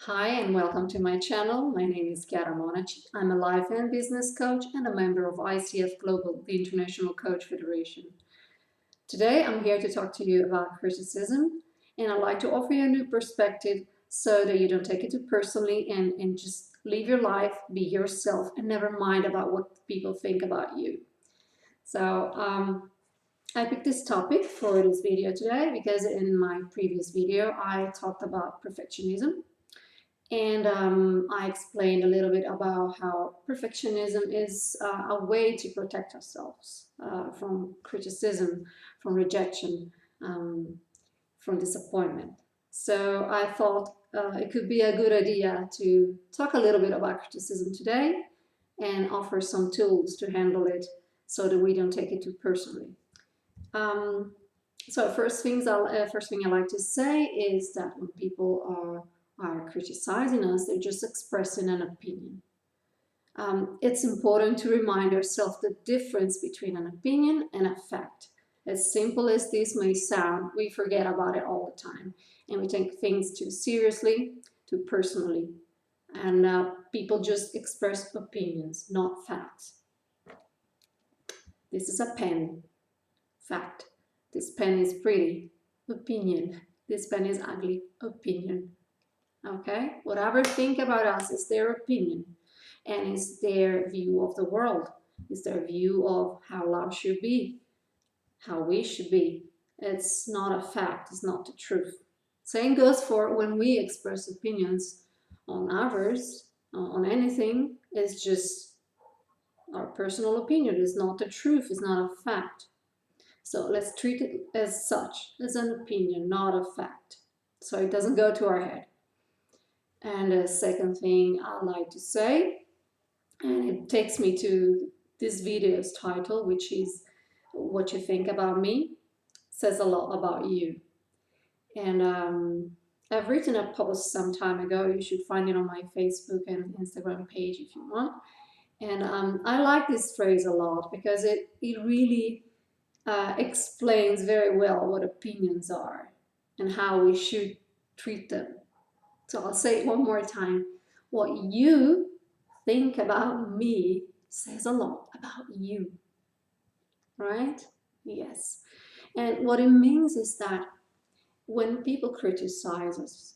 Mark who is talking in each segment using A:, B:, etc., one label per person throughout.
A: Hi and welcome to my channel. My name is Chiara Monaci. I'm a life and business coach and a member of ICF Global, the International Coach Federation. Today I'm here to talk to you about criticism, and I'd like to offer you a new perspective so that you don't take it too personally and just live your life, be yourself, and never mind about what people think about you. So I picked this topic for this video today because in my previous video I talked about perfectionism. And I explained a little bit about how perfectionism is a way to protect ourselves from criticism, from rejection, um, from disappointment. So I thought it could be a good idea to talk a little bit about criticism today and offer some tools to handle it so that we don't take it too personally. Um, so first thing I like to say is that when people are criticizing us, they're just expressing an opinion. It's important to remind ourselves the difference between an opinion and a fact. As simple as this may sound, we forget about it all the time, and we take things too seriously, too personally, and people just express opinions, not facts. This is a pen. Fact. This pen is pretty. Opinion. This pen is ugly. Opinion. Okay? Whatever think about us is their opinion, and is their view of the world, is their view of how love should be, how we should be. It's not a fact, it's not the truth. Same goes for when we express opinions on others, on anything. It's just our personal opinion. It's not the truth, it's not a fact. So let's treat it as such, as an opinion, not a fact. So it doesn't go to our head. And the second thing I like to say, and it takes me to this video's title, which is What You Think About Me, says a lot about you. And I've written a post some time ago. You should find it on my Facebook and Instagram page if you want. And I like this phrase a lot because it really explains very well what opinions are and how we should treat them. So I'll say it one more time. What you think about me says a lot about you, right? Yes. And what it means is that when people criticize us,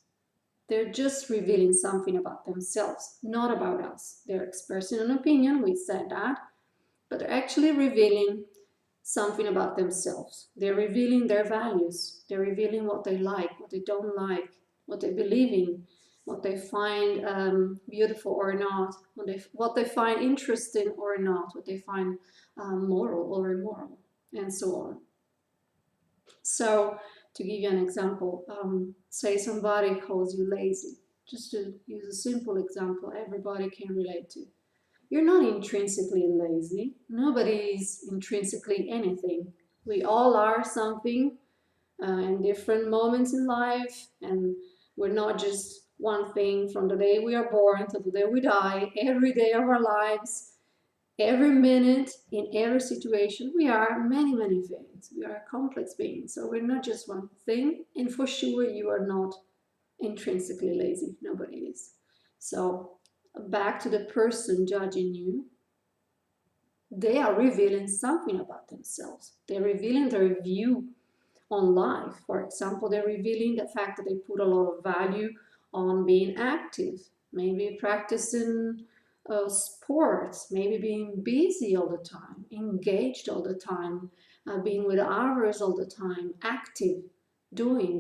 A: they're just revealing something about themselves, not about us. They're expressing an opinion, we said that, but they're actually revealing something about themselves. They're revealing their values. They're revealing what they like, what they don't like, what they believe in, what they find beautiful or not, what they find interesting or not, what they find moral or immoral, and so on. So to give you an example, say somebody calls you lazy. Just to use a simple example everybody can relate to. You're not intrinsically lazy. Nobody is intrinsically anything. We all are something in different moments in life, and we're not just one thing from the day we are born to the day we die. Every day of our lives, every minute, in every situation, we are many, many things. We are complex beings, so we're not just one thing, and for sure you are not intrinsically lazy. Nobody is. So back to the person judging you, they are revealing something about themselves. They're revealing their view on life. For example, they're revealing the fact that they put a lot of value on being active, maybe practicing sports, maybe being busy all the time, engaged all the time, being with others all the time, active, doing.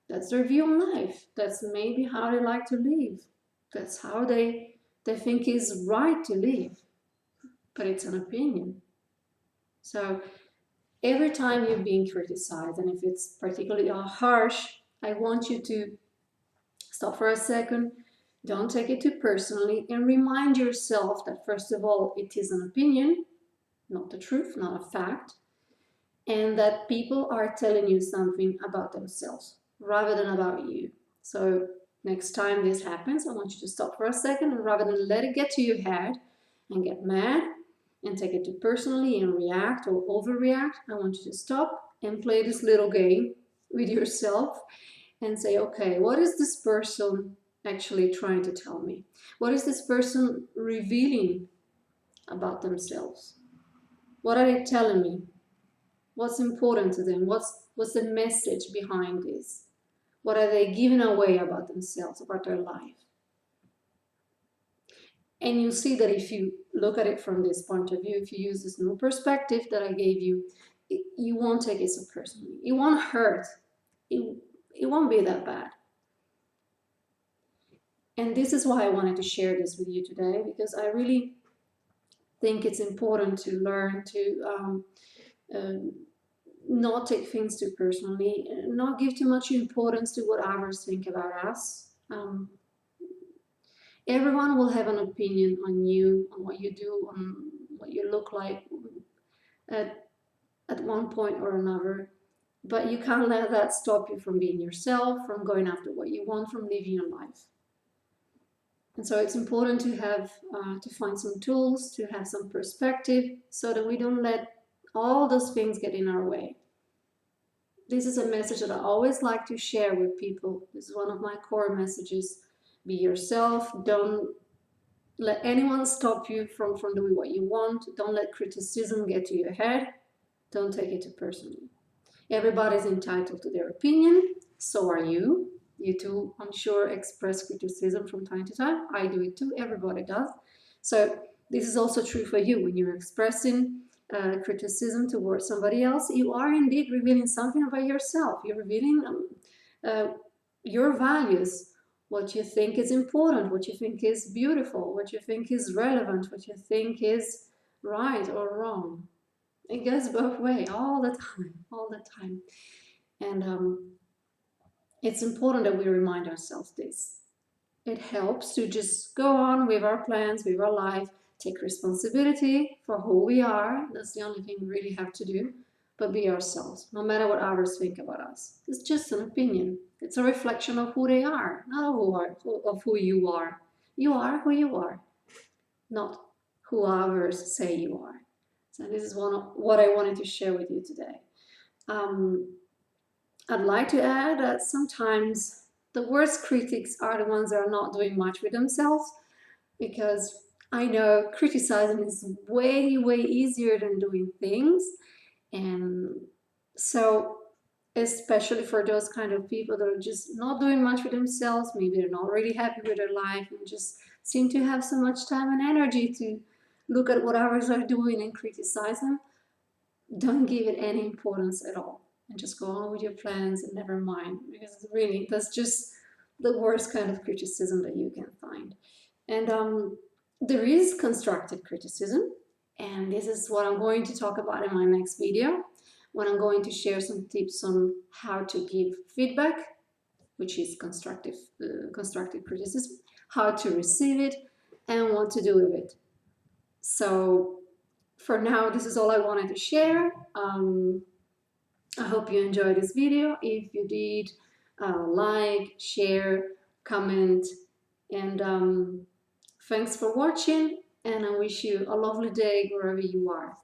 A: That's their view on life. That's maybe how they like to live. That's how they think is right to live. But it's an opinion. So every time you're being criticized, and if it's particularly harsh, I want you to stop for a second, don't take it too personally, and remind yourself that first of all, it is an opinion, not the truth, not a fact, and that people are telling you something about themselves rather than about you. So next time this happens, I want you to stop for a second, and rather than let it get to your head and get mad and take it too personally and react or overreact, I want you to stop and play this little game with yourself and say, okay, what is this person actually trying to tell me? What is this person revealing about themselves? What are they telling me? What's important to them? What's the message behind this? What are they giving away about themselves, about their life? And you see that if you look at it from this point of view, if you use this new perspective that I gave you, you won't take it so personally. It won't hurt. It won't be that bad. And this is why I wanted to share this with you today, because I really think it's important to learn to not take things too personally, not give too much importance to what others think about us. Everyone will have an opinion on you, on what you do, on what you look like at one point or another. But you can't let that stop you from being yourself, from going after what you want, from living your life. And so it's important to have to find some tools, to have some perspective, so that we don't let all those things get in our way. This is a message that I always like to share with people. This is one of my core messages. Be yourself. Don't let anyone stop you from doing what you want. Don't let criticism get to your head. Don't take it too personally. Everybody's entitled to their opinion. So are you. You too, I'm sure, express criticism from time to time. I do it too. Everybody does. So this is also true for you. When you're expressing criticism towards somebody else, you are indeed revealing something about yourself. You're revealing your values, what you think is important, what you think is beautiful, what you think is relevant, what you think is right or wrong. It goes both ways all the time. And it's important that we remind ourselves this. It helps to just go on with our plans, with our life, take responsibility for who we are. That's the only thing we really have to do, but be ourselves, no matter what others think about us. It's just an opinion. It's a reflection of who they are, not of who you are. You are who you are, not who others say you are. So this is what I wanted to share with you today. I'd like to add that sometimes the worst critics are the ones that are not doing much with themselves, because I know criticizing is way, way easier than doing things. And so, especially for those kind of people that are just not doing much with themselves, maybe they're not really happy with their life and just seem to have so much time and energy to look at what others are doing and criticize them, don't give it any importance at all. And just go on with your plans and never mind, because really that's just the worst kind of criticism that you can find. And there is constructive criticism, and this is what I'm going to talk about in my next video, when I'm going to share some tips on how to give feedback, which is constructive criticism, how to receive it, and what to do with it. So for now, this is all I wanted to share. I hope you enjoyed this video. If you did, like, share, comment, and thanks for watching, and I wish you a lovely day wherever you are.